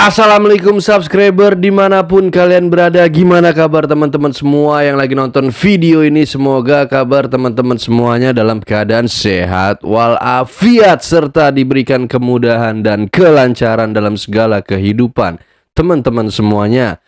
Assalamualaikum subscriber dimanapun kalian berada. Gimana kabar teman-teman semua yang lagi nonton video ini? Semoga kabar teman-teman semuanya dalam keadaan sehat walafiat serta diberikan kemudahan dan kelancaran dalam segala kehidupan teman-teman semuanya.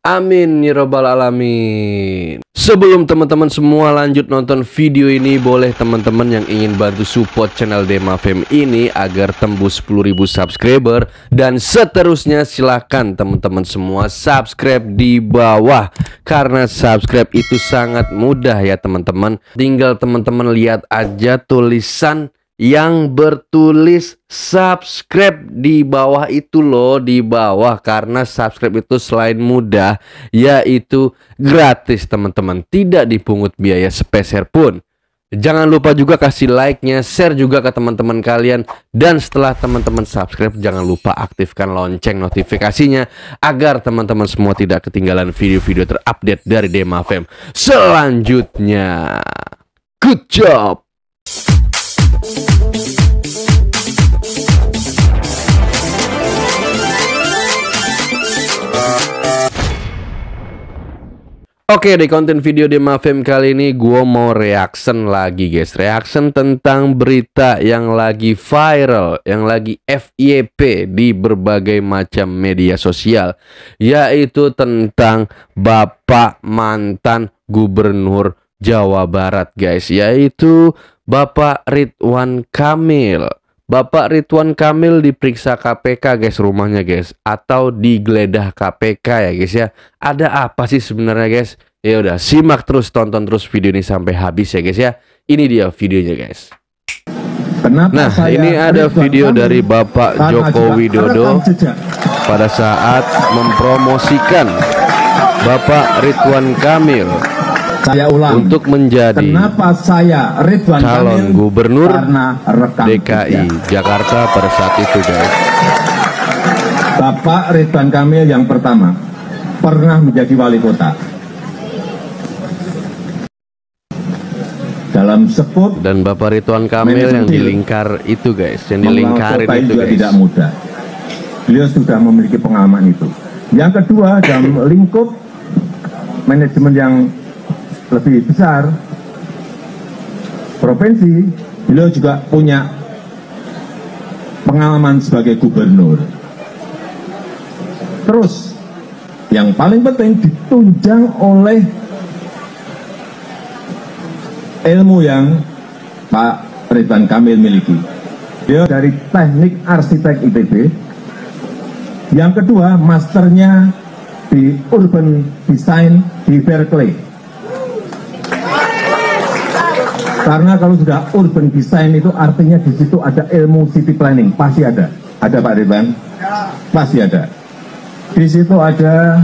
Amin ya rabbal alamin. Sebelum teman-teman semua lanjut nonton video ini, boleh teman-teman yang ingin bantu support channel Demafem ini agar tembus 10.000 subscriber dan seterusnya, silahkan teman-teman semua subscribe di bawah. Karena subscribe itu sangat mudah ya teman-teman. Tinggal teman-teman lihat aja tulisan yang bertulis subscribe di bawah itu loh, di bawah. Karena subscribe itu selain mudah, yaitu gratis teman-teman, tidak dipungut biaya sepeser pun. Jangan lupa juga kasih like-nya, share juga ke teman-teman kalian. Dan setelah teman-teman subscribe, jangan lupa aktifkan lonceng notifikasinya agar teman-teman semua tidak ketinggalan video-video terupdate dari Demafem selanjutnya. Good job. Oke, di konten video Demafem kali ini gue mau reaction lagi guys. Reaction tentang berita yang lagi viral, yang lagi FYP di berbagai macam media sosial, yaitu tentang Bapak mantan Gubernur Jawa Barat guys, yaitu Bapak Ridwan Kamil. Bapak Ridwan Kamil diperiksa KPK guys, rumahnya guys, atau digeledah KPK ya guys ya. Ada apa sih sebenarnya guys? Ya udah, simak terus, tonton terus video ini sampai habis ya guys ya. Ini dia videonya guys. Nah, ini ada video dari Bapak Joko Widodo pada saat mempromosikan Bapak Ridwan Kamil untuk menjadi calon gubernur DKI Jakarta pada saat itu guys. Bapak Ridwan Kamil yang pertama pernah menjadi wali kota. Dalam sekut, dan Bapak Ridwan Kamil yang di lingkar itu guys, yang di lingkarin itu guys, tidak mudah. Beliau sudah memiliki pengalaman itu. Yang kedua, dalam lingkup manajemen yang lebih besar provinsi, beliau juga punya pengalaman sebagai gubernur. Terus yang paling penting, ditunjang oleh ilmu yang Pak Ridwan Kamil miliki. Beliau dari teknik arsitek ITB. Yang kedua, masternya di urban design di Berkeley. Karena kalau sudah urban design itu artinya di situ ada ilmu city planning, pasti ada. Ada Pak Ridwan? Pasti ada. Di situ ada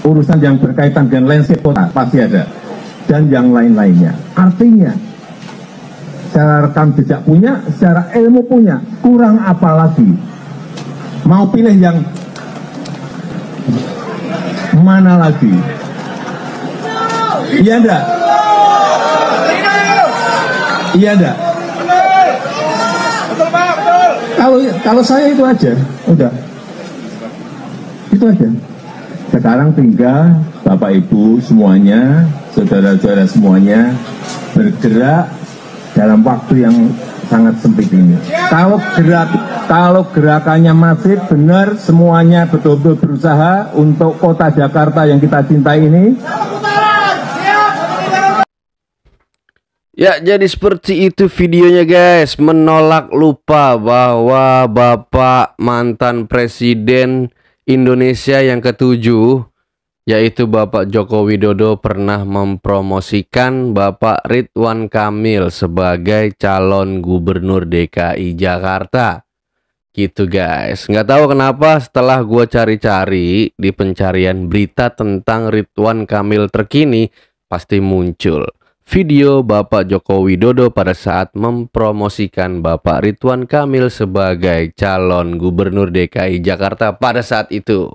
urusan yang berkaitan dengan landscape kota, pasti ada. Dan yang lain-lainnya. Artinya, secara rekam jejak punya, secara ilmu punya, kurang apa lagi? Mau pilih yang mana lagi? Iya enggak? Iya enggak? Kalau saya itu aja, udah. Itu aja. Sekarang tinggal Bapak Ibu semuanya, saudara-saudara semuanya bergerak dalam waktu yang sangat sempit ini. Kalau gerakannya masif, benar, semuanya betul-betul berusaha untuk kota Jakarta yang kita cintai ini. Ya, jadi seperti itu videonya guys. Menolak lupa bahwa Bapak mantan Presiden Indonesia yang ketujuh, yaitu Bapak Joko Widodo, pernah mempromosikan Bapak Ridwan Kamil sebagai calon gubernur DKI Jakarta. Gitu guys. Nggak tahu kenapa setelah gue cari-cari di pencarian berita tentang Ridwan Kamil terkini, pasti muncul video Bapak Joko Widodo pada saat mempromosikan Bapak Ridwan Kamil sebagai calon gubernur DKI Jakarta pada saat itu.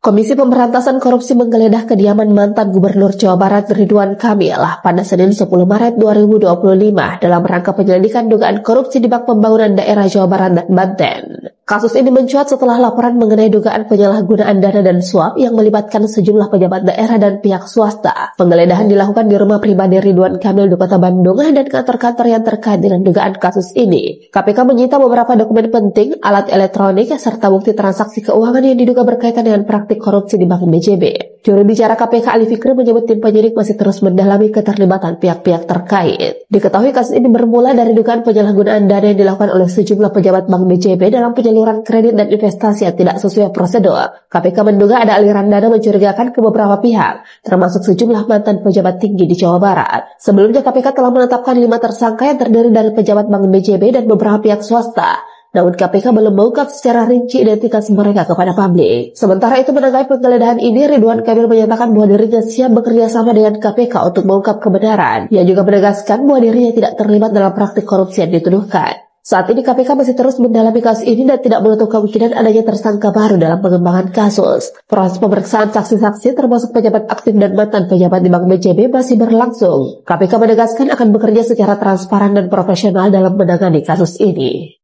Komisi Pemberantasan Korupsi menggeledah kediaman mantan Gubernur Jawa Barat Ridwan Kamil pada Senin 10 Maret 2025 dalam rangka penyelidikan dugaan korupsi di Bank Pembangunan Daerah Jawa Barat dan Banten. Kasus ini mencuat setelah laporan mengenai dugaan penyalahgunaan dana dan suap yang melibatkan sejumlah pejabat daerah dan pihak swasta. Penggeledahan dilakukan di rumah pribadi Ridwan Kamil di Kota Bandung dan kantor-kantor yang terkait dengan dugaan kasus ini. KPK menyita beberapa dokumen penting, alat elektronik, serta bukti transaksi keuangan yang diduga berkaitan dengan praktik korupsi di Bank BJB. Juru bicara KPK Ali Fikri menyebut tim penyidik masih terus mendalami keterlibatan pihak-pihak terkait. Diketahui kasus ini bermula dari dugaan penyalahgunaan dana yang dilakukan oleh sejumlah pejabat Bank BJB dalam penyaluran kredit dan investasi yang tidak sesuai prosedur. KPK menduga ada aliran dana mencurigakan ke beberapa pihak, termasuk sejumlah mantan pejabat tinggi di Jawa Barat. Sebelumnya KPK telah menetapkan 5 tersangka yang terdiri dari pejabat Bank BJB dan beberapa pihak swasta. Namun KPK belum mengungkap secara rinci identitas mereka kepada publik. Sementara itu menanggapi penggeledahan ini, Ridwan Kamil menyatakan bahwa dirinya siap bekerja sama dengan KPK untuk mengungkap kebenaran. Ia juga menegaskan bahwa dirinya tidak terlibat dalam praktik korupsi yang dituduhkan. Saat ini KPK masih terus mendalami kasus ini dan tidak menutup kemungkinan adanya tersangka baru dalam pengembangan kasus. Proses pemeriksaan saksi-saksi termasuk pejabat aktif dan mantan pejabat di Bank BJB masih berlangsung. KPK menegaskan akan bekerja secara transparan dan profesional dalam menangani kasus ini.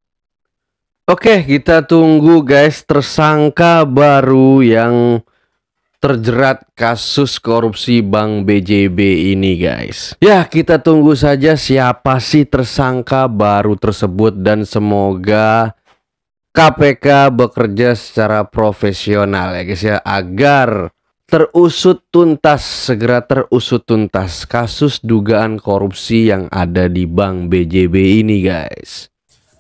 Oke, kita tunggu guys tersangka baru yang terjerat kasus korupsi Bank BJB ini guys. Ya, kita tunggu saja siapa sih tersangka baru tersebut dan semoga KPK bekerja secara profesional ya guys ya, agar segera terusut tuntas kasus dugaan korupsi yang ada di Bank BJB ini guys.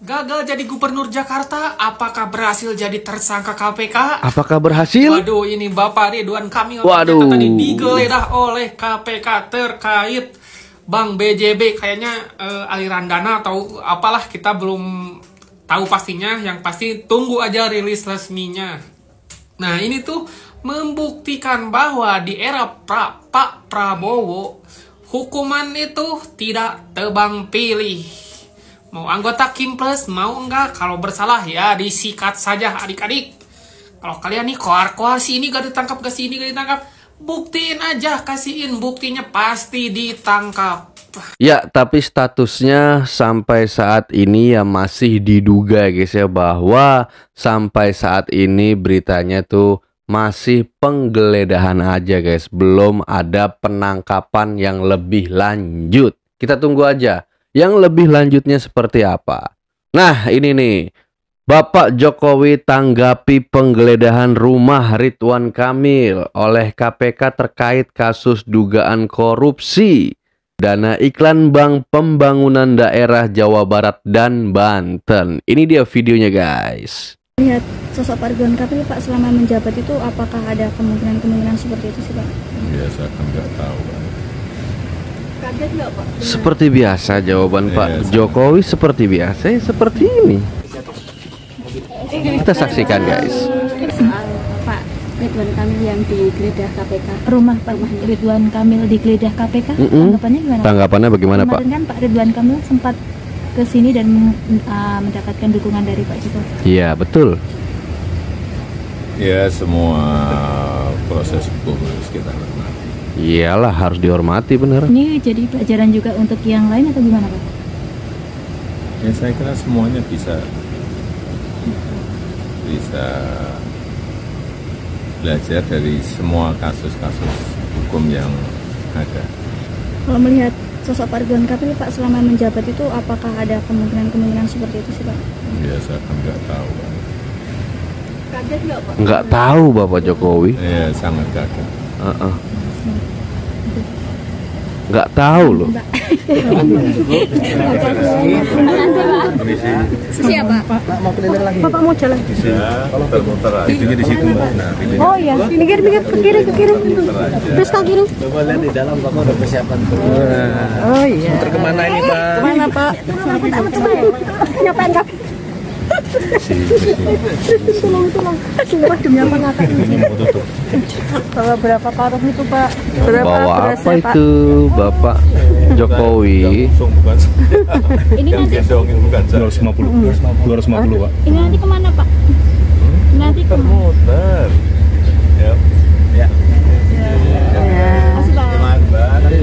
Gagal jadi gubernur Jakarta, apakah berhasil jadi tersangka KPK? Apakah berhasil? Waduh, ini Bapak Ridwan Kamil ternyata digeledah oleh KPK terkait Bank BJB. Kayaknya aliran dana atau apalah, kita belum tahu pastinya. Yang pasti tunggu aja rilis resminya. Nah, ini tuh membuktikan bahwa di era Pak Prabowo, hukuman itu tidak tebang pilih. Mau anggota Kim Plus, mau enggak, kalau bersalah ya disikat saja adik-adik. Kalau kalian nih koar-koar sini gak ditangkap, ke sini gak ditangkap, buktiin aja, kasihin buktinya pasti ditangkap. Ya, tapi statusnya sampai saat ini ya masih diduga guys ya, bahwa sampai saat ini beritanya tuh masih penggeledahan aja guys, belum ada penangkapan yang lebih lanjut. Kita tunggu aja yang lebih lanjutnya seperti apa. Nah, ini nih, Bapak Jokowi tanggapi penggeledahan rumah Ridwan Kamil oleh KPK terkait kasus dugaan korupsi dana iklan Bank Pembangunan Daerah Jawa Barat dan Banten. Ini dia videonya guys. Lihat sosok Pak Ridwan Kamil Pak selama menjabat itu, apakah ada kemungkinan seperti itu sih Pak? Ya, saya kan nggak tahu Pak. Kaget nggak Pak? Seperti biasa jawaban Pak Jokowi, seperti biasa, seperti ini. Kita saksikan guys. Pak Ridwan Kamil yang digeledah KPK. Rumah Pak Ridwan Kamil digeledah KPK. Tanggapannya gimana? Tanggapannya bagaimana Pak? Kemarin kan Pak Ridwan Kamil sempat ke sini dan mendapatkan dukungan dari Pak Jokowi. Iya, betul. Ya, semua proses hukum harus kita hormati. Iyalah, harus dihormati, bener. Ini jadi pelajaran juga untuk yang lain atau gimana Pak? Ya, saya kira semuanya bisa belajar dari semua kasus-kasus hukum yang ada. Kalau melihat sosok Pak Ridwan Kamil Pak selama menjabat itu, apakah ada kemungkinan seperti itu sih Pak? Ya, saya kan nggak tahu Pak. Kaget nggak Pak? Nggak tahu Bapak Jokowi. Ya, sangat kaget. Nggak tahu loh. Siapa? Bapak mau jalan? Muter-muter aja. Itunya di situ Mbak. Nah, Oh iya, mikir-mikir ke kiri. Terus ke kiri. Coba lihat di dalam, Bapak udah persiapan. Oh iya. Muter kemana ini Pak? Kemana Pak? Nyapain kaki. Tolong. Sumpah demi apa ngakak ini? Bawa berapa karung itu Pak? Bawa apa itu Bapak Jokowi? Ini nanti 250 Pak. ini nanti kemana Pak? Nanti Muter-muter. Ya. Ya.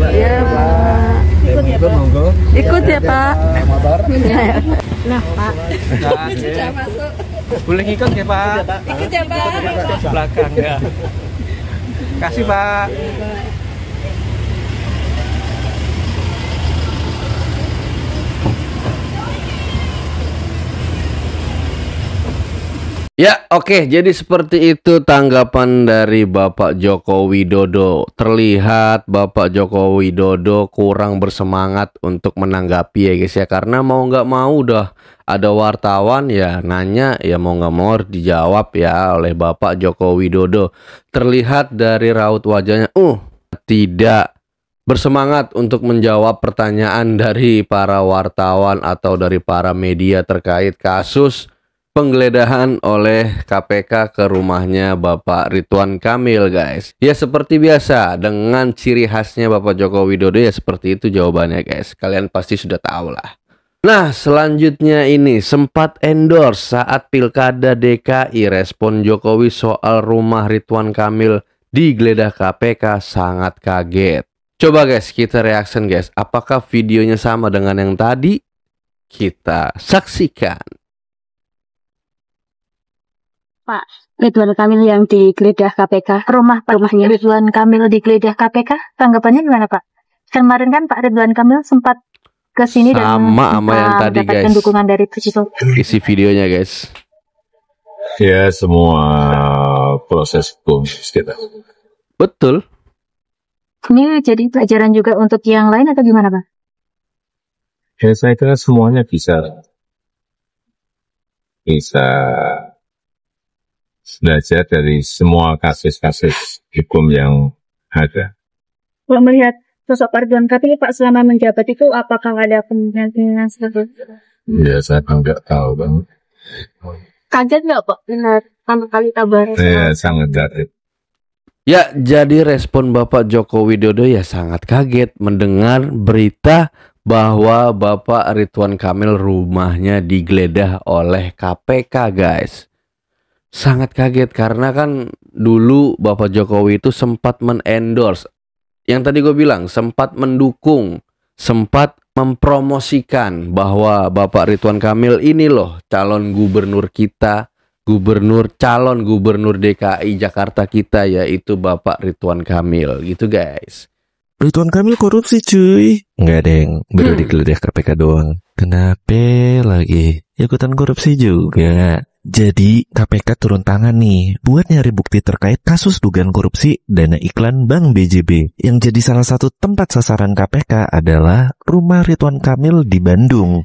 Iya, Pak. Ikut ya, Pak. Monggo. Ikut ya, Pak. Motor. Nah, Pak. Sudah masuk. Boleh ikut ya, Pak? Ikut ya, Pak. Belakang ya. Kasih, Pak. Ya, oke. Jadi seperti itu tanggapan dari Bapak Joko Widodo. Terlihat Bapak Joko Widodo kurang bersemangat untuk menanggapi ya guys ya. Karena mau nggak mau udah ada wartawan ya nanya ya mau nggak mau harus dijawab ya oleh Bapak Joko Widodo. Terlihat dari raut wajahnya, tidak bersemangat untuk menjawab pertanyaan dari para wartawan atau dari para media terkait kasus penggeledahan oleh KPK ke rumahnya Bapak Ridwan Kamil guys. Ya seperti biasa dengan ciri khasnya Bapak Joko Widodo ya seperti itu jawabannya guys. Kalian pasti sudah tahu lah. Nah selanjutnya ini sempat endorse saat Pilkada DKI respon Jokowi soal rumah Ridwan Kamil digeledah KPK sangat kaget. Coba guys kita reaction guys. Apakah videonya sama dengan yang tadi? Kita saksikan. Pak, Ridwan Kamil yang digeledah KPK, rumahnya Ridwan Kamil digeledah KPK, tanggapannya gimana Pak? Kemarin kan Pak Ridwan Kamil sempat ke sini dan sama yang tadi mendapatkan guys. dukungan dari Presiden. Isi videonya guys. Ya semua proses hukum kita. Betul. Ini jadi pelajaran juga untuk yang lain atau gimana Pak? Ya saya kira semuanya bisa belajar dari semua kasus-kasus hukum yang ada. Kalau melihat sosok Pak Ridwan Kamil Pak selama menjabat itu apakah ada kemungkinan seperti itu? Ya saya nggak tahu Bang. Kaget nggak Pak? Benar, pertama kali kabar. Ya sangat kaget. Ya, jadi respon Bapak Joko Widodo ya sangat kaget mendengar berita bahwa Bapak Ridwan Kamil rumahnya digeledah oleh KPK guys. Sangat kaget karena kan dulu Bapak Jokowi itu sempat mengendorse. Yang tadi gue bilang sempat mendukung, sempat mempromosikan bahwa Bapak Ridwan Kamil ini loh calon gubernur kita. Calon gubernur DKI Jakarta kita yaitu Bapak Ridwan Kamil gitu guys. Ridwan Kamil korupsi cuy. Enggak deng, baru digeledah KPK doang. Kenapa lagi? Ikutan korupsi juga. Jadi KPK turun tangan nih buat nyari bukti terkait kasus dugaan korupsi dana iklan Bank BJB. Yang jadi salah satu tempat sasaran KPK adalah rumah Ridwan Kamil di Bandung.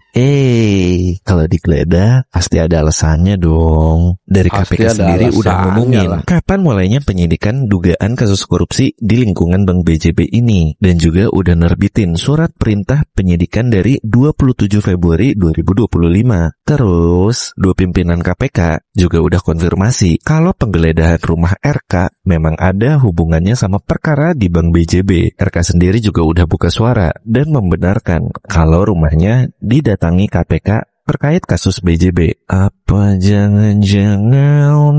Kalau digeledah pasti ada alasannya dong. Dari Pasti KPK ada sendiri udah alasannya ngomongin lah. kapan mulainya penyidikan dugaan kasus korupsi di lingkungan Bank BJB ini. Dan juga udah nerbitin surat perintah penyidikan dari 27 Februari 2025. Terus, dua pimpinan KPK juga udah konfirmasi kalau penggeledahan rumah RK memang ada hubungannya sama perkara di Bank BJB. RK sendiri juga udah buka suara dan membenarkan kalau rumahnya didatangi KPK terkait kasus BJB. Apa jangan-jangan...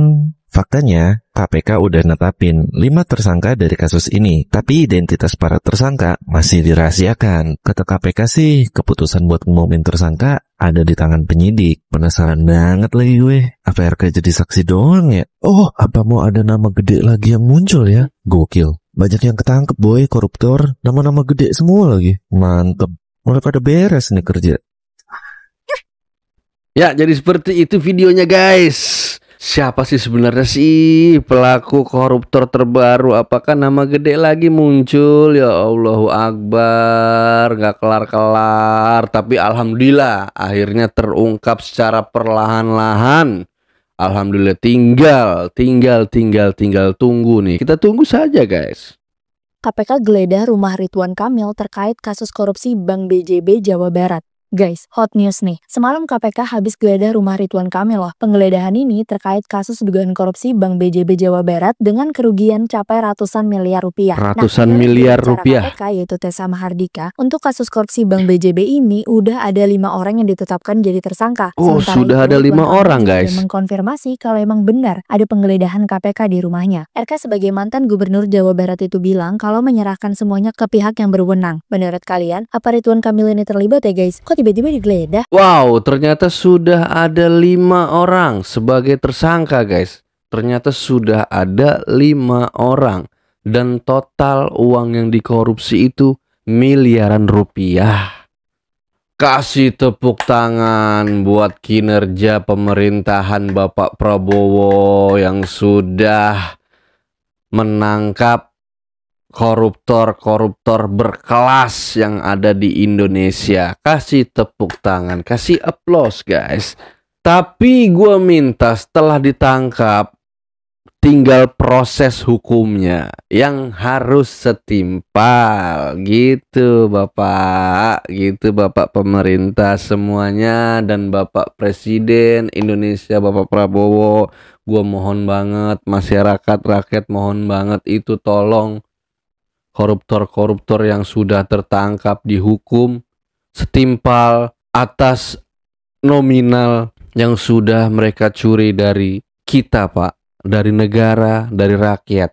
Faktanya, KPK udah netapin 5 tersangka dari kasus ini, tapi identitas para tersangka masih dirahasiakan. Kata KPK sih, keputusan buat ngumumin tersangka ada di tangan penyidik. Penasaran banget lagi gue, apa RK jadi saksi doang ya? Oh, apa mau ada nama gede lagi yang muncul ya? Gokil. Banyak yang ketangkep boy, koruptor, nama-nama gede semua lagi. Mantep. Mulai pada beres nih kerja. Ya, jadi seperti itu videonya guys. Siapa sih sebenarnya sih pelaku koruptor terbaru? Apakah nama gede lagi muncul? Ya Allahu Akbar, gak kelar-kelar. Tapi alhamdulillah akhirnya terungkap secara perlahan-lahan. Alhamdulillah tinggal tunggu nih. Kita tunggu saja guys. KPK geledah rumah Ridwan Kamil terkait kasus korupsi Bank BJB Jawa Barat. Guys, hot news nih. Semalam KPK habis geledah rumah Ridwan Kamil loh. Penggeledahan ini terkait kasus dugaan korupsi Bank BJB Jawa Barat dengan kerugian capai ratusan miliar rupiah. Ratusan miliar rupiah. KPK yaitu Tessa Mahardika, untuk kasus korupsi Bank BJB ini udah ada 5 orang yang ditetapkan jadi tersangka. Oh, Sementara sudah itu, ada 5 Ridwan orang Kamil guys. juga mengkonfirmasi kalau emang benar ada penggeledahan KPK di rumahnya. RK sebagai mantan gubernur Jawa Barat itu bilang kalau menyerahkan semuanya ke pihak yang berwenang. Menurut kalian, apa Ridwan Kamil ini terlibat ya guys? Kok tiba-tiba digeledah? Wow, ternyata sudah ada 5 orang sebagai tersangka guys. Ternyata sudah ada 5 orang. Dan total uang yang dikorupsi itu miliaran rupiah. Kasih tepuk tangan buat kinerja pemerintahan Bapak Prabowo yang sudah menangkap koruptor-koruptor berkelas yang ada di Indonesia. Kasih tepuk tangan, kasih applause guys. Tapi gue minta setelah ditangkap, tinggal proses hukumnya yang harus setimpal. Gitu Bapak, gitu Bapak pemerintah semuanya dan Bapak Presiden Indonesia Bapak Prabowo. Gue mohon banget, masyarakat, rakyat mohon banget itu tolong koruptor-koruptor yang sudah tertangkap dihukum setimpal atas nominal yang sudah mereka curi dari kita Pak, dari negara, dari rakyat.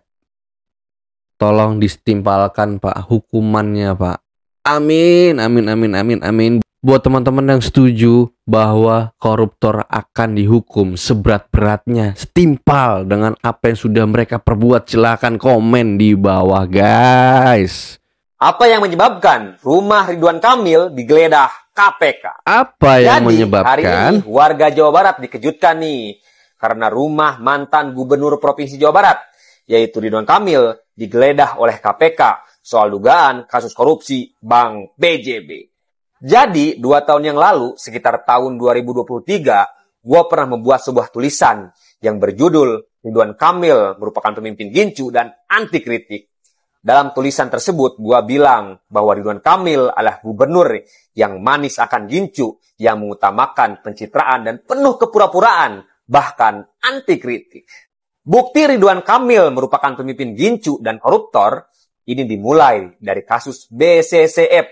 Tolong disetimpalkan Pak hukumannya Pak. Amin, amin, amin, amin, amin. Buat teman-teman yang setuju bahwa koruptor akan dihukum seberat-beratnya, setimpal dengan apa yang sudah mereka perbuat, silakan komen di bawah guys. Apa yang menyebabkan rumah Ridwan Kamil digeledah KPK? Apa yang Jadi, menyebabkan? hari ini warga Jawa Barat dikejutkan nih karena rumah mantan gubernur Provinsi Jawa Barat yaitu Ridwan Kamil digeledah oleh KPK soal dugaan kasus korupsi Bank BJB. Jadi, 2 tahun yang lalu, sekitar tahun 2023, gue pernah membuat sebuah tulisan yang berjudul Ridwan Kamil merupakan pemimpin gincu dan anti kritik. Dalam tulisan tersebut, gue bilang bahwa Ridwan Kamil adalah gubernur yang manis akan gincu, yang mengutamakan pencitraan dan penuh kepura-puraan, bahkan anti kritik. Bukti Ridwan Kamil merupakan pemimpin gincu dan koruptor, ini dimulai dari kasus BCCF.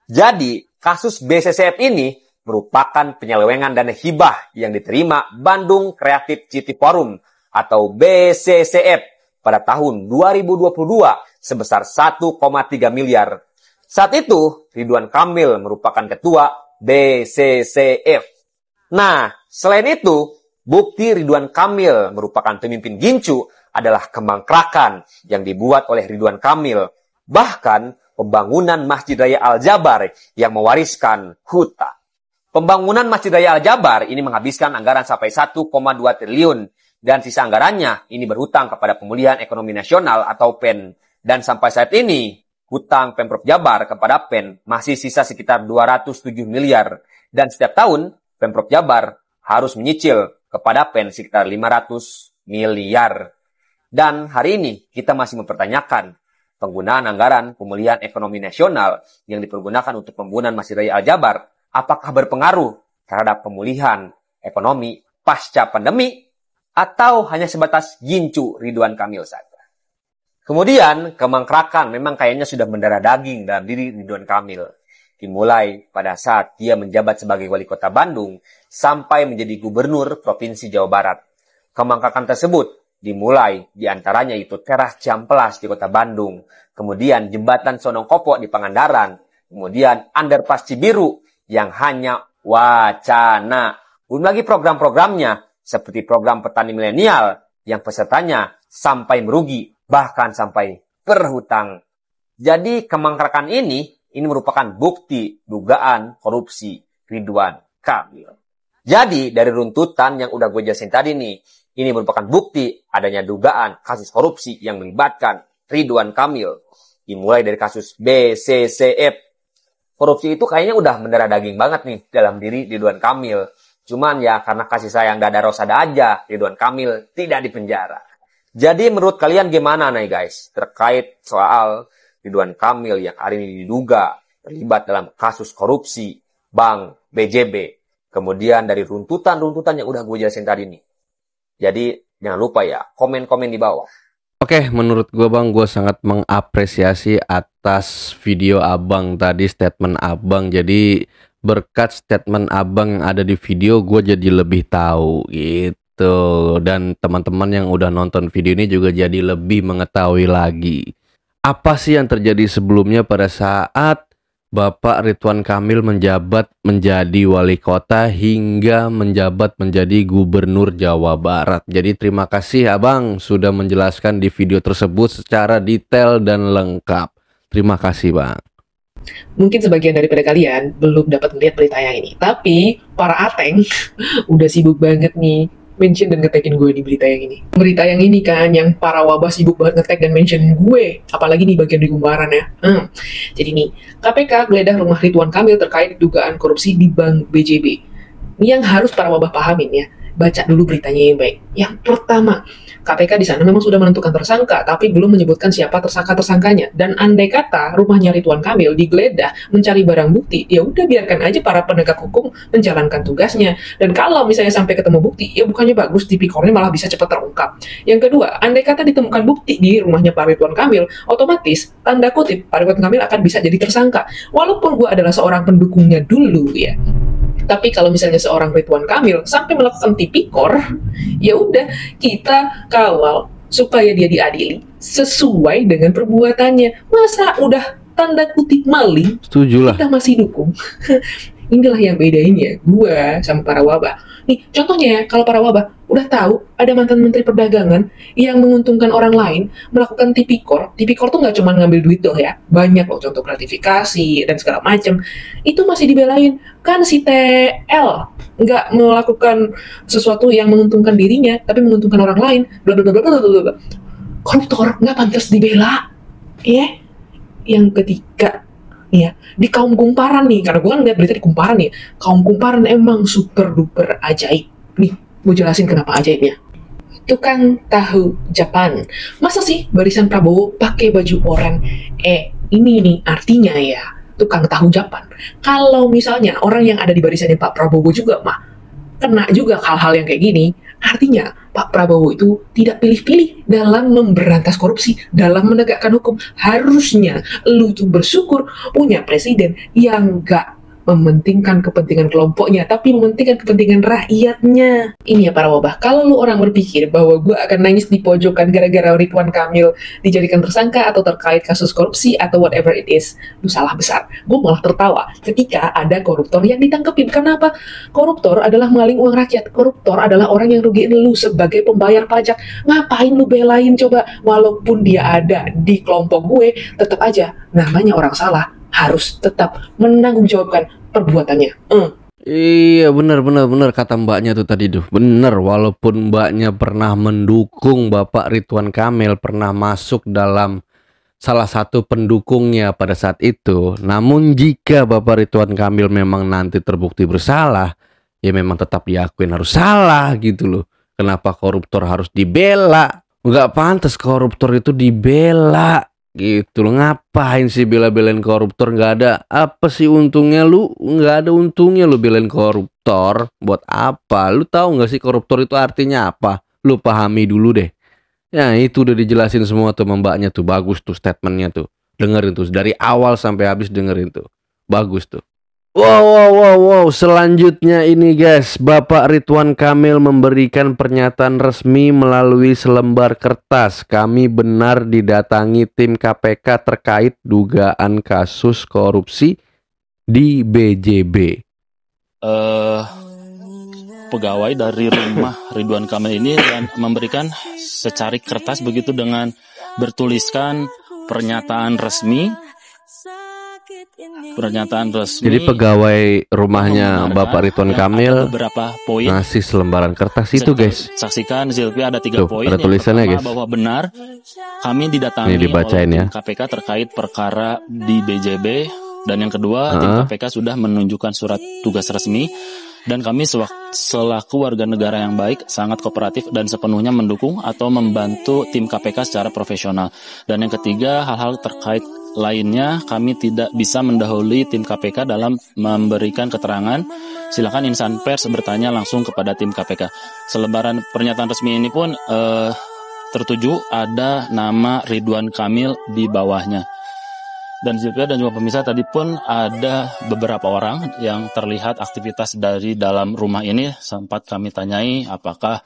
Jadi, kasus BCCF ini merupakan penyelewengan dana hibah yang diterima Bandung Creative City Forum atau BCCF pada tahun 2022 sebesar 1,3 miliar. Saat itu, Ridwan Kamil merupakan ketua BCCF. Nah, selain itu, bukti Ridwan Kamil merupakan pemimpin gincu adalah kemangkrakan yang dibuat oleh Ridwan Kamil. Bahkan, pembangunan Masjid Raya Al-Jabar yang mewariskan hutang. Pembangunan Masjid Raya Al-Jabar ini menghabiskan anggaran sampai 1,2 triliun dan sisa anggarannya ini berhutang kepada Pemulihan Ekonomi Nasional atau PEN. Dan sampai saat ini, hutang Pemprov Jabar kepada PEN masih sisa sekitar 207 miliar. Dan setiap tahun, Pemprov Jabar harus menyicil kepada PEN sekitar 500 miliar. Dan hari ini kita masih mempertanyakan penggunaan anggaran Pemulihan Ekonomi Nasional yang dipergunakan untuk pembangunan Masjid Raya Al-Jabar, apakah berpengaruh terhadap pemulihan ekonomi pasca pandemi, atau hanya sebatas gincu Ridwan Kamil saja? Kemudian, kemangkrakan memang kayaknya sudah mendarah daging dalam diri Ridwan Kamil. Dimulai pada saat dia menjabat sebagai wali kota Bandung, sampai menjadi gubernur Provinsi Jawa Barat. Kemangkrakan tersebut dimulai diantaranya itu teras Ciamplas di kota Bandung, kemudian jembatan Sonongkopo di Pangandaran, kemudian underpass Cibiru yang hanya wacana. Belum lagi program-programnya seperti program petani milenial yang pesertanya sampai merugi, bahkan sampai berhutang. Jadi kemangkrakan ini merupakan bukti dugaan korupsi Ridwan Kamil. Jadi dari runtutan yang udah gue jelasin tadi nih, ini merupakan bukti adanya dugaan kasus korupsi yang melibatkan Ridwan Kamil. Dimulai dari kasus BCCF. Korupsi itu kayaknya udah mendarah daging banget nih dalam diri Ridwan Kamil. Cuman ya karena kasih sayang dada rosada aja, Ridwan Kamil tidak dipenjara. Jadi menurut kalian gimana nih guys terkait soal Ridwan Kamil yang hari ini diduga terlibat dalam kasus korupsi Bank BJB. Kemudian dari runtutan-runtutan yang udah gue jelasin tadi nih. Jadi jangan lupa ya, komen-komen di bawah. Oke, menurut gue Bang, gue sangat mengapresiasi atas video Abang tadi, statement Abang. Jadi berkat statement Abang yang ada di video, gue jadi lebih tahu gitu. Dan teman-teman yang udah nonton video ini juga jadi lebih mengetahui lagi apa sih yang terjadi sebelumnya pada saat Bapak Ridwan Kamil menjabat menjadi wali kota hingga menjabat menjadi gubernur Jawa Barat. Jadi terima kasih Abang sudah menjelaskan di video tersebut secara detail dan lengkap. Terima kasih Bang. Mungkin sebagian daripada kalian belum dapat melihat berita yang ini, tapi para ateng udah sibuk banget nih mention dan nge-tagin gue di berita yang ini. Berita yang ini kan, yang para wabah sibuk banget nge-tag dan mention gue, apalagi di bagian di kumparan ya. Jadi nih, KPK geledah rumah Ridwan Kamil terkait dugaan korupsi di Bank BJB. Ini yang harus para wabah pahamin ya. Baca dulu beritanya yang baik. Yang pertama, KPK di sana memang sudah menentukan tersangka, tapi belum menyebutkan siapa tersangka-tersangkanya. Dan andai kata rumahnya Ridwan Kamil digeledah mencari barang bukti, ya udah biarkan aja para penegak hukum menjalankan tugasnya. Dan kalau misalnya sampai ketemu bukti, ya bukannya bagus, tipikornya malah bisa cepat terungkap. Yang kedua, andai kata ditemukan bukti di rumahnya Pak Ridwan Kamil, otomatis tanda kutip Pak Ridwan Kamil akan bisa jadi tersangka. Walaupun gue adalah seorang pendukungnya dulu ya. Tapi kalau misalnya seorang Ridwan Kamil sampai melakukan tipikor, ya udah kita kawal supaya dia diadili sesuai dengan perbuatannya. Masa udah tanda kutip maling, setujulah, kita masih dukung? Inilah yang bedainnya gua sama para wabah. Nih, contohnya ya, kalau para wabah udah tahu ada mantan menteri perdagangan yang menguntungkan orang lain melakukan tipikor. Tipikor tuh nggak cuma ngambil duit doh ya, banyak loh contoh gratifikasi dan segala macem. Itu masih dibelain. Kan si TL nggak melakukan sesuatu yang menguntungkan dirinya, tapi menguntungkan orang lain. Blablabla. Koruptor nggak pantas dibela. Ya. Yang ketiga, ya, di kaum kumparan nih, karena gue kan lihat berita di kumparan nih, kaum kumparan emang super duper ajaib. Nih, gue jelasin kenapa ajaibnya. Tukang tahu Japan. Masa sih barisan Prabowo pakai baju oranye? Ini nih artinya ya, tukang tahu Japan. Kalau misalnya orang yang ada di barisannya Pak Prabowo juga mah kena juga hal-hal yang kayak gini, artinya Pak Prabowo itu tidak pilih-pilih dalam memberantas korupsi, dalam menegakkan hukum. Harusnya lu tuh bersyukur punya presiden yang gak mementingkan kepentingan kelompoknya, tapi mementingkan kepentingan rakyatnya. Ini ya para wabah, kalau lu orang berpikir bahwa gue akan nangis di pojokan gara-gara Ridwan Kamil dijadikan tersangka atau terkait kasus korupsi atau whatever it is, lu salah besar. Gue malah tertawa ketika ada koruptor yang ditangkepin. Kenapa? Koruptor adalah maling uang rakyat. Koruptor adalah orang yang rugiin lu sebagai pembayar pajak. Ngapain lu belain coba? Walaupun dia ada di kelompok gue, tetap aja namanya orang salah harus tetap menanggungjawabkan perbuatannya. Iya benar kata mbaknya tuh tadi tuh. Bener, walaupun mbaknya pernah mendukung Bapak Ridwan Kamil, pernah masuk dalam salah satu pendukungnya pada saat itu. Namun jika Bapak Ridwan Kamil memang nanti terbukti bersalah, ya memang tetap diakuin harus salah gitu loh. Kenapa koruptor harus dibela? Nggak pantas koruptor itu dibela gitu loh. Ngapain sih bela-belain koruptor? Nggak ada apa sih untungnya lu? Nggak ada untungnya lu belain koruptor. Buat apa? Lu tahu nggak sih koruptor itu artinya apa? Lu pahami dulu deh. Ya itu udah dijelasin semua tuh mbaknya tuh. Bagus tuh statementnya tuh. Dengerin tuh dari awal sampai habis, dengerin tuh. Bagus tuh. Wow. Selanjutnya ini guys, Bapak Ridwan Kamil memberikan pernyataan resmi melalui selembar kertas. Kami benar didatangi tim KPK terkait dugaan kasus korupsi di BJB. Pegawai dari rumah Ridwan Kamil ini memberikan secarik kertas begitu dengan bertuliskan pernyataan resmi. Jadi pegawai rumahnya Bapak Ridwan Kamil ngasih selembaran kertas itu guys. Saksikan Zilvia ada 3 poin. Ada tulisannya guys. Bahwa benar kami didatangi oleh KPK terkait perkara di BJB, dan yang kedua tim KPK sudah menunjukkan surat tugas resmi dan kami selaku warga negara yang baik sangat kooperatif dan sepenuhnya mendukung atau membantu tim KPK secara profesional. Dan yang ketiga hal-hal terkait lainnya kami tidak bisa mendahului tim KPK dalam memberikan keterangan. Silakan insan pers bertanya langsung kepada tim KPK. Selebaran pernyataan resmi ini pun tertuju ada nama Ridwan Kamil di bawahnya. Dan juga pemirsa, tadi pun ada beberapa orang yang terlihat aktivitas dari dalam rumah ini. Sempat kami tanyai apakah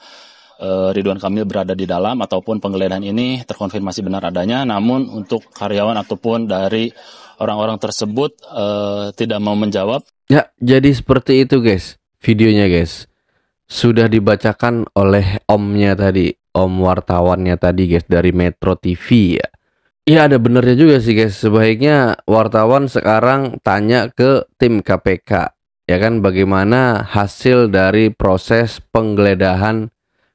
Ridwan Kamil berada di dalam ataupun penggeledahan ini terkonfirmasi benar adanya. Namun untuk karyawan ataupun dari orang-orang tersebut tidak mau menjawab. Ya, jadi seperti itu guys. Videonya guys sudah dibacakan oleh omnya tadi, om wartawannya tadi guys dari Metro TV ya. Iya, ada benernya juga sih guys. Sebaiknya wartawan sekarang tanya ke tim KPK ya kan, bagaimana hasil dari proses penggeledahan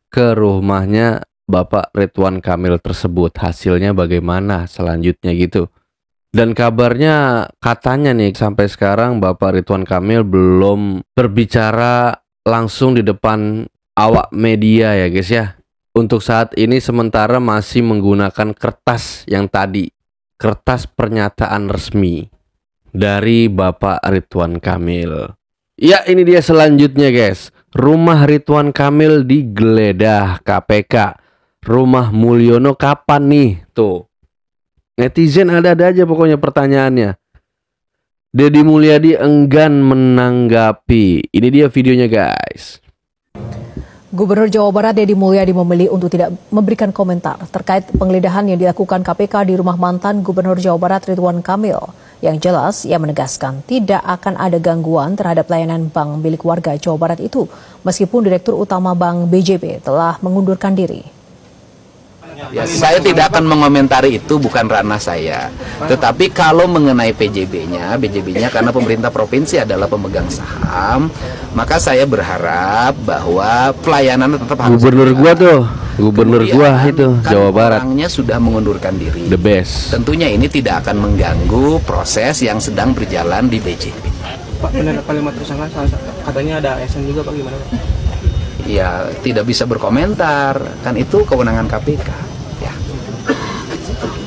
ke rumahnya Bapak Ridwan Kamil tersebut, hasilnya bagaimana selanjutnya gitu. Dan kabarnya katanya nih sampai sekarang Bapak Ridwan Kamil belum berbicara langsung di depan awak media ya guys ya. Untuk saat ini sementara masih menggunakan kertas yang tadi, kertas pernyataan resmi dari Bapak Ridwan Kamil. Ya, ini dia selanjutnya guys. Rumah Ridwan Kamil digeledah KPK. Rumah Mulyono kapan nih? Tuh. Netizen ada-ada aja pokoknya pertanyaannya. Deddy Mulyadi enggan menanggapi. Ini dia videonya guys. Gubernur Jawa Barat Deddy Mulyadi memilih untuk tidak memberikan komentar terkait penggeledahan yang dilakukan KPK di rumah mantan Gubernur Jawa Barat Ridwan Kamil. Yang jelas, ia menegaskan tidak akan ada gangguan terhadap layanan bank milik warga Jawa Barat itu, meskipun Direktur Utama Bank BJB telah mengundurkan diri. Ya, saya tidak akan mengomentari itu, bukan ranah saya. Tetapi kalau mengenai PJB-nya karena pemerintah provinsi adalah pemegang saham, maka saya berharap bahwa pelayanan tetap harus. Gubernur gua tuh, gubernur gua itu kan Jawa Barat. Orangnya sudah mengundurkan diri. The best. Tentunya ini tidak akan mengganggu proses yang sedang berjalan di BJB. Pak, benar kalimat tersangka katanya ada ASN juga Pak, gimana Pak? Ya, tidak bisa berkomentar, kan itu kewenangan KPK. Ya.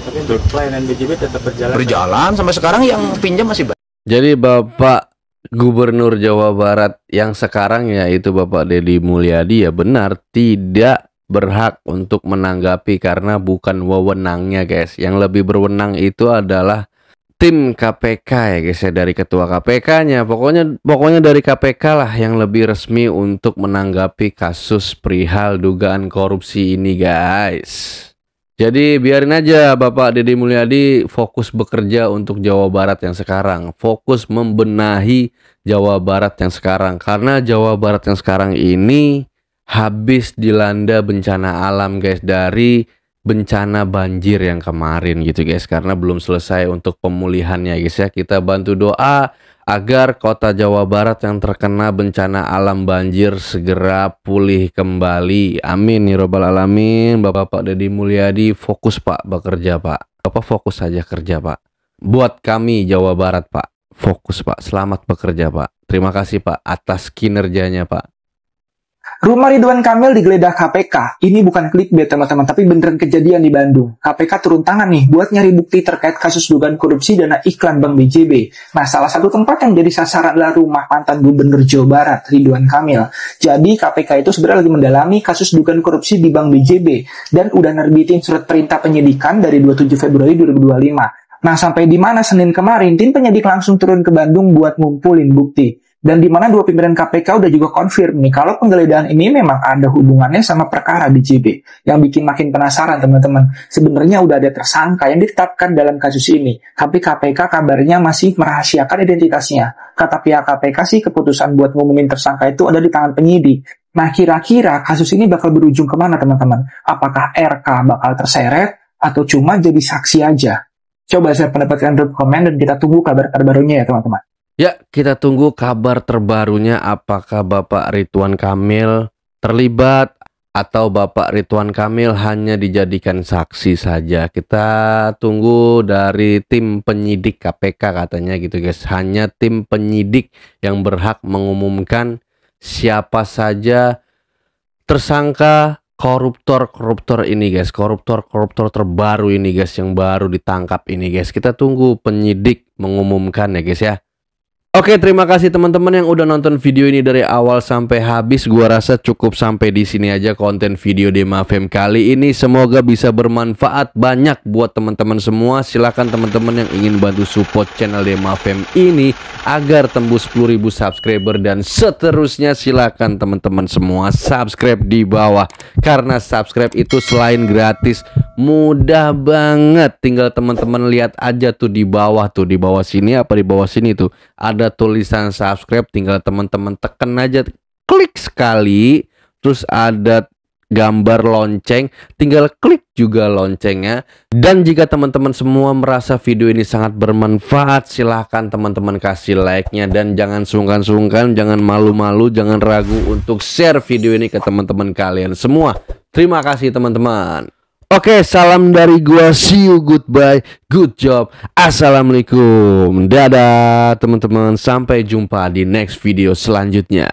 Tapi untuk pelayanan BJB tetap berjalan. Berjalan sampai sekarang, yang pinjam masih banyak. Jadi Bapak Gubernur Jawa Barat yang sekarang yaitu Bapak Deddy Mulyadi ya benar tidak berhak untuk menanggapi karena bukan wewenangnya guys. Yang lebih berwenang itu adalah tim KPK ya guys ya, dari ketua KPK-nya. Pokoknya dari KPK lah yang lebih resmi untuk menanggapi kasus perihal dugaan korupsi ini guys. Jadi biarin aja Bapak Deddy Mulyadi fokus bekerja untuk Jawa Barat yang sekarang, fokus membenahi Jawa Barat yang sekarang, karena Jawa Barat yang sekarang ini habis dilanda bencana alam guys, dari bencana banjir yang kemarin gitu guys, karena belum selesai untuk pemulihannya guys ya. Kita bantu doa agar kota Jawa Barat yang terkena bencana alam banjir segera pulih kembali. Amin ya robbal alamin. Bapak Deddy Mulyadi fokus Pak bekerja Pak. Bapak fokus saja kerja Pak. Buat kami Jawa Barat Pak. Fokus Pak. Selamat bekerja Pak. Terima kasih Pak atas kinerjanya Pak. Rumah Ridwan Kamil digeledah KPK. Ini bukan clickbait teman-teman, tapi beneran kejadian di Bandung. KPK turun tangan nih buat nyari bukti terkait kasus dugaan korupsi dana iklan Bank BJB. Nah, salah satu tempat yang jadi sasaran adalah rumah mantan Gubernur Jawa Barat, Ridwan Kamil. Jadi KPK itu sebenarnya lagi mendalami kasus dugaan korupsi di Bank BJB dan udah nerbitin surat perintah penyidikan dari 27 Februari 2025. Nah, sampai di mana Senin kemarin tim penyidik langsung turun ke Bandung buat ngumpulin bukti. Dan di mana dua pimpinan KPK udah juga konfirm nih kalau penggeledahan ini memang ada hubungannya sama perkara BJB. Yang bikin makin penasaran teman-teman. Sebenarnya udah ada tersangka yang ditetapkan dalam kasus ini. Tapi KPK kabarnya masih merahasiakan identitasnya. Kata pihak KPK sih keputusan buat ngumumin tersangka itu ada di tangan penyidik. Nah, kira-kira kasus ini bakal berujung kemana teman-teman? Apakah RK bakal terseret atau cuma jadi saksi aja? Coba saya mendapatkan drop komen dan kita tunggu kabar terbarunya ya teman-teman. Ya, kita tunggu kabar terbarunya apakah Bapak Ridwan Kamil terlibat atau Bapak Ridwan Kamil hanya dijadikan saksi saja. Kita tunggu dari tim penyidik KPK katanya gitu guys. Hanya tim penyidik yang berhak mengumumkan siapa saja tersangka koruptor ini guys, koruptor terbaru ini guys, yang baru ditangkap ini guys. Kita tunggu penyidik mengumumkan ya guys ya. Oke, terima kasih teman-teman yang udah nonton video ini dari awal sampai habis. Gua rasa cukup sampai di sini aja konten video Demafem kali ini. Semoga bisa bermanfaat banyak buat teman-teman semua. Silakan teman-teman yang ingin bantu support channel Demafem ini agar tembus 10.000 subscriber dan seterusnya. Silakan teman-teman semua subscribe di bawah, karena subscribe itu selain gratis, mudah banget. Tinggal teman-teman lihat aja tuh di bawah sini, apa di bawah sini tuh ada tulisan subscribe, tinggal teman-teman tekan aja, klik sekali, terus ada gambar lonceng, tinggal klik juga loncengnya. Dan jika teman-teman semua merasa video ini sangat bermanfaat, silahkan teman-teman kasih like-nya, dan jangan sungkan-sungkan, jangan malu-malu, jangan ragu untuk share video ini ke teman-teman kalian semua. Terima kasih teman-teman. Oke, salam dari gua, see you, goodbye, good job, assalamualaikum, dadah teman-teman, sampai jumpa di next video selanjutnya.